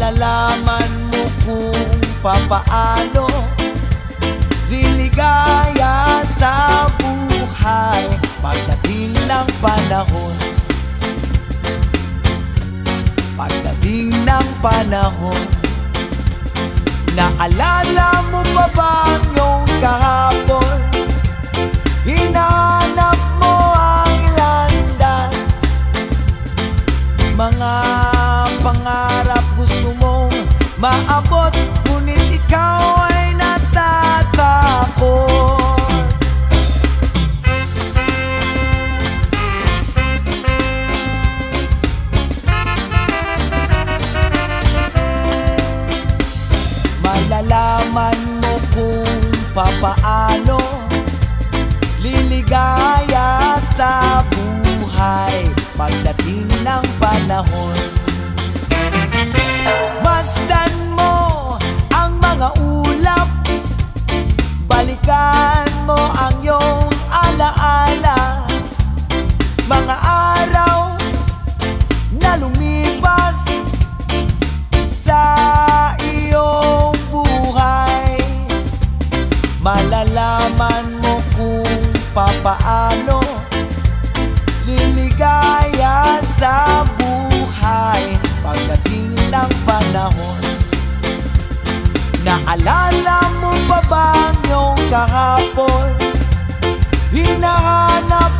Malalaman mo kung papaano liligaya sa buhay pagdating ng panahon. Pagdating ng panahon. Naalala mo pa ba ang iyong kahapon? Hinahanap mo ang landas, mga pangarap gusto mong maabot, ngunit ikaw ay natatakot. Malalaman mo kung papaano liligaya sa buhay pagdating ng panahon. Masdan mo ang mga ulap, balikan mo ang iyong alaala, mga araw na lumipas sa iyong buhay. Malalaman mo kung papaano liligaya sa buhay pagdating ng panahon. Naalala mo pa ba ang iyong kahapon? Hinahanap